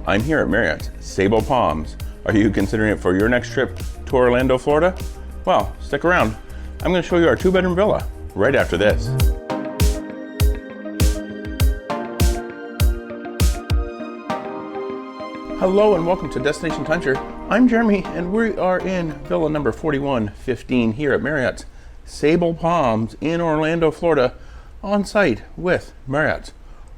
I'm here at Marriott Sabal Palms. Are you considering it for your next trip to Orlando, Florida? Well, stick around. I'm going to show you our 2-bedroom villa right after this. Hello and welcome to Destination Timeshare. I'm Jeremy and we are in villa number 4115 here at Marriott Sabal Palms in Orlando, Florida, on site with Marriott's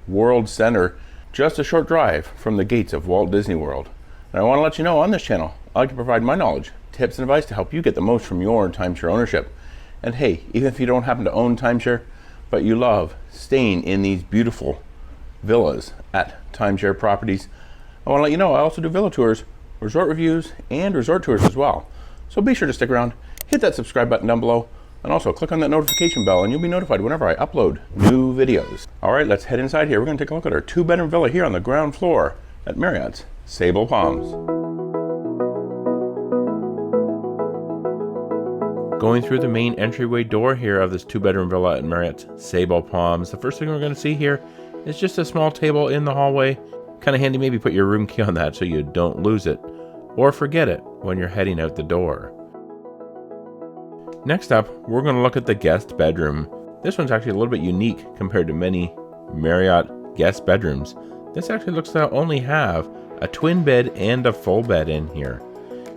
World Center, just a short drive from the gates of Walt Disney World. And I want to let you know on this channel, I like to provide my knowledge, tips, and advice to help you get the most from your timeshare ownership. And hey, even if you don't happen to own timeshare, but you love staying in these beautiful villas at timeshare properties, I want to let you know I also do villa tours, resort reviews, and resort tours as well. So be sure to stick around, hit that subscribe button down below, and also click on that notification bell and you'll be notified whenever I upload new videos. All right, let's head inside here. We're going to take a look at our 2-bedroom villa here on the ground floor at Marriott's Sabal Palms. Going through the main entryway door here of this 2-bedroom villa at Marriott's Sabal Palms, the first thing we're going to see here is just a small table in the hallway. Kind of handy, maybe put your room key on that so you don't lose it or forget it when you're heading out the door. Next up, we're going to look at the guest bedroom. This one's actually a little bit unique compared to many Marriott guest bedrooms. This actually looks to only have a twin bed and a full bed in here.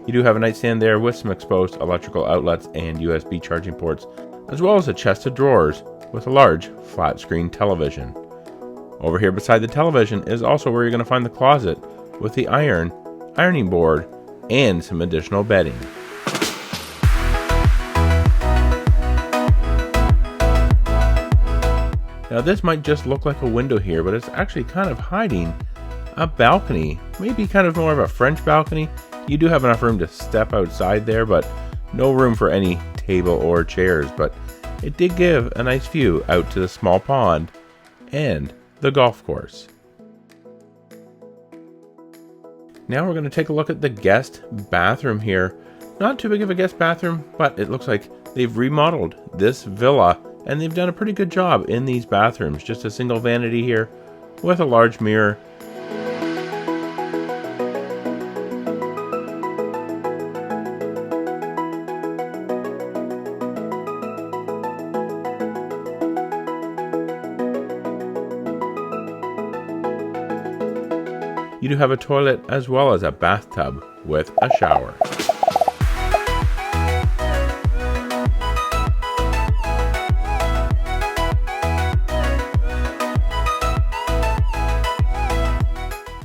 You do have a nightstand there with some exposed electrical outlets and USB charging ports, as well as a chest of drawers with a large flat screen television. Over here beside the television is also where you're going to find the closet with the ironing board, and some additional bedding. Now this might just look like a window here, but it's actually kind of hiding a balcony, maybe kind of more of a French balcony. You do have enough room to step outside there, but no room for any table or chairs, but it did give a nice view out to the small pond and the golf course. Now we're going to take a look at the guest bathroom here. Not too big of a guest bathroom, but it looks like they've remodeled this villa and they've done a pretty good job in these bathrooms. Just a single vanity here with a large mirror. You do have a toilet as well as a bathtub with a shower.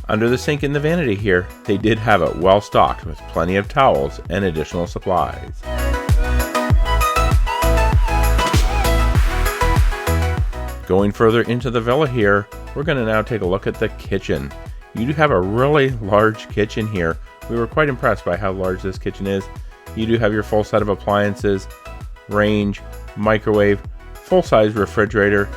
Under the sink in the vanity here, they did have it well stocked with plenty of towels and additional supplies. Going further into the villa here, we're going to now take a look at the kitchen. You do have a really large kitchen here. We were quite impressed by how large this kitchen is. You do have your full set of appliances, range, microwave, full-size refrigerator.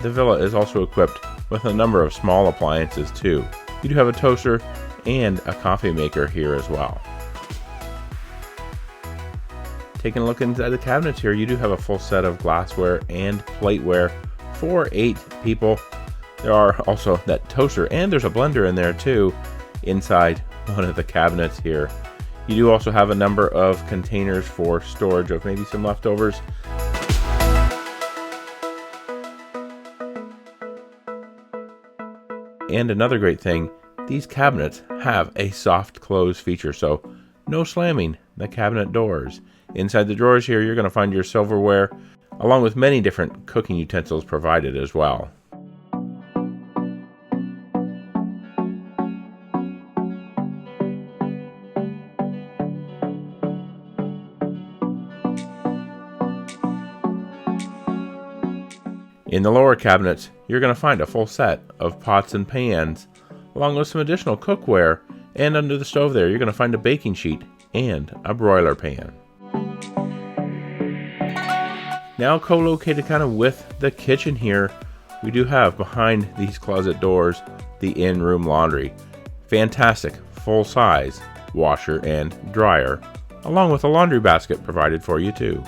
The villa is also equipped with a number of small appliances too. You do have a toaster and a coffee maker here as well. Taking a look inside the cabinets here, you do have a full set of glassware and plateware for 8 people. There are also that toaster and there's a blender in there too inside one of the cabinets here. You do also have a number of containers for storage of maybe some leftovers. And another great thing, these cabinets have a soft close feature, so no slamming the cabinet doors. Inside the drawers here, you're going to find your silverware, along with many different cooking utensils provided as well. In the lower cabinets, you're going to find a full set of pots and pans, along with some additional cookware, and under the stove there, you're going to find a baking sheet and a broiler pan. Now co-located kind of with the kitchen here, we do have behind these closet doors the in-room laundry. Fantastic full-size washer and dryer, along with a laundry basket provided for you too.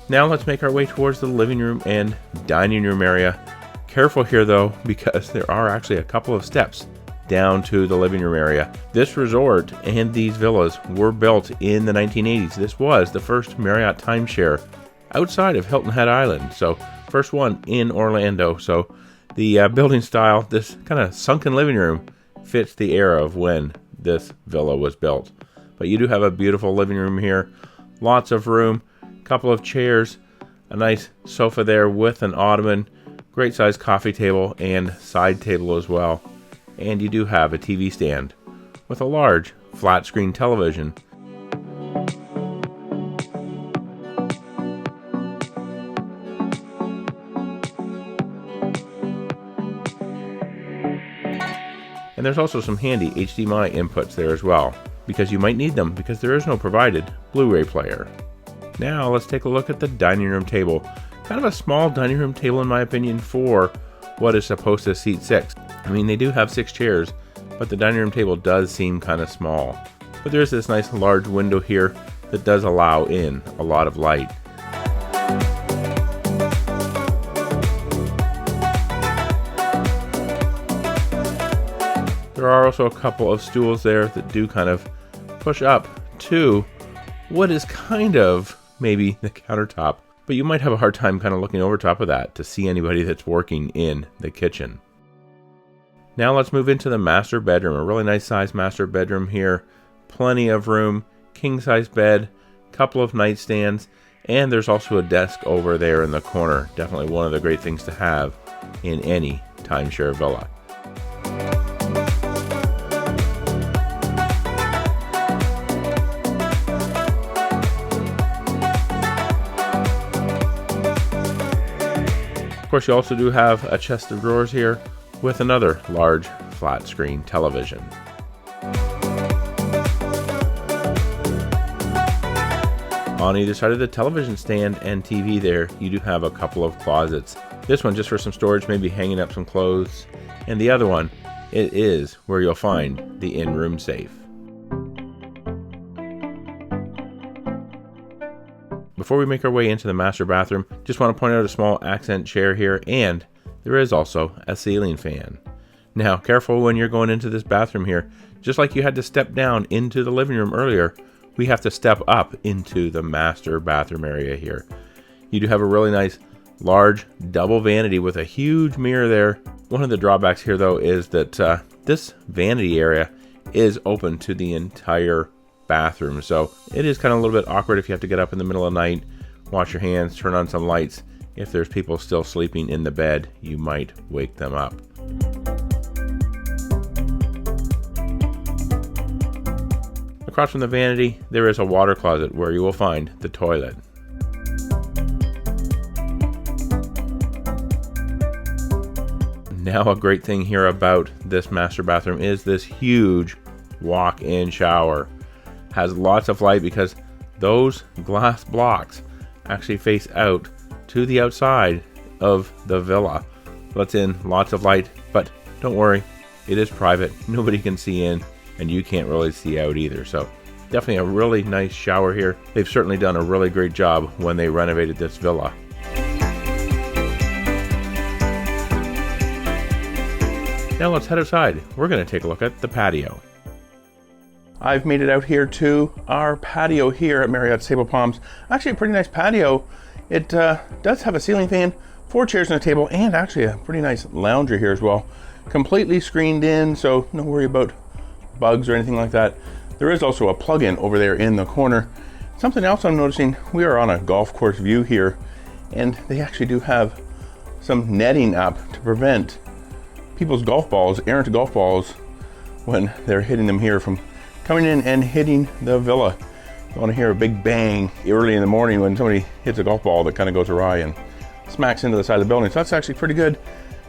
Now let's make our way towards the living room and dining room area. Careful here though, because there are actually a couple of steps down to the living room area. This resort and these villas were built in the 1980s. This was the first Marriott timeshare outside of Hilton Head Island. So first one in Orlando. So the building style, this kind of sunken living room, fits the era of when this villa was built. But you do have a beautiful living room here. Lots of room, couple of chairs, a nice sofa there with an ottoman, great size coffee table and side table as well. And you do have a TV stand with a large flat screen television. And there's also some handy HDMI inputs there as well, because you might need them because there is no provided Blu-ray player. Now let's take a look at the dining room table. Kind of a small dining room table in my opinion for what is supposed to seat 6. I mean, they do have 6 chairs, but the dining room table does seem kind of small. But there's this nice large window here that does allow in a lot of light. There are also a couple of stools there that do kind of push up to what is kind of maybe the countertop, but you might have a hard time kind of looking over top of that to see anybody that's working in the kitchen. Now let's move into the master bedroom. A really nice size master bedroom here. Plenty of room, king size bed, couple of nightstands, and there's also a desk over there in the corner. Definitely one of the great things to have in any timeshare villa. Of course, you also do have a chest of drawers here with another large flat screen television. On either side of the television stand and TV there, you do have a couple of closets. This one just for some storage, maybe hanging up some clothes. And the other one, it is where you'll find the in-room safe. Before we make our way into the master bathroom, just want to point out a small accent chair here, and there is also a ceiling fan. Now, careful when you're going into this bathroom here. Just like you had to step down into the living room earlier, we have to step up into the master bathroom area here. You do have a really nice, large double vanity with a huge mirror there. One of the drawbacks here, though, is that this vanity area is open to the entire bathroom. So it is kind of a little bit awkward if you have to get up in the middle of the night, wash your hands, turn on some lights. If there's people still sleeping in the bed, you might wake them up. Across from the vanity, there is a water closet where you will find the toilet. Now, a great thing here about this master bathroom is this huge walk-in shower. Has lots of light because those glass blocks actually face out to the outside of the villa. Lets in lots of light, but don't worry, it is private. Nobody can see in, and you can't really see out either. So definitely a really nice shower here. They've certainly done a really great job when they renovated this villa. Now let's head outside. We're going to take a look at the patio. I've made it out here to our patio here at Marriott Sabal Palms. Actually a pretty nice patio. It does have a ceiling fan, 4 chairs and a table, and actually a pretty nice lounger here as well. Completely screened in, so no worry about bugs or anything like that. There is also a plug-in over there in the corner. Something else I'm noticing, we are on a golf course view here, and they actually do have some netting up to prevent people's golf balls, errant golf balls, when they're hitting them here from coming in and hitting the villa. You want to hear a big bang early in the morning when somebody hits a golf ball that kind of goes awry and smacks into the side of the building. So that's actually pretty good.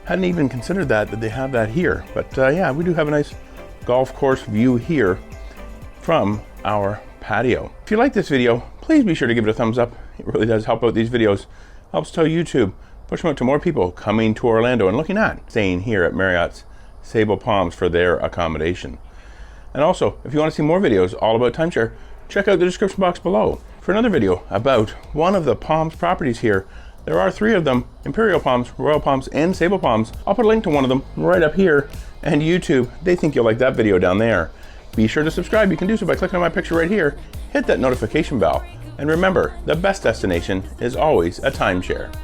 Hadn't even considered that they have that here. But yeah, we do have a nice golf course view here from our patio. If you like this video, please be sure to give it a thumbs up. It really does help out these videos. Helps tell YouTube, push them out to more people coming to Orlando and looking at staying here at Marriott's Sabal Palms for their accommodation. And also, if you want to see more videos all about timeshare, check out the description box below for another video about one of the Palms properties here. There are 3 of them: Imperial Palms, Royal Palms, and Sabal Palms. I'll put a link to one of them right up here. And YouTube, they think you'll like that video down there. Be sure to subscribe. You can do so by clicking on my picture right here. Hit that notification bell. And remember, the best destination is always a timeshare.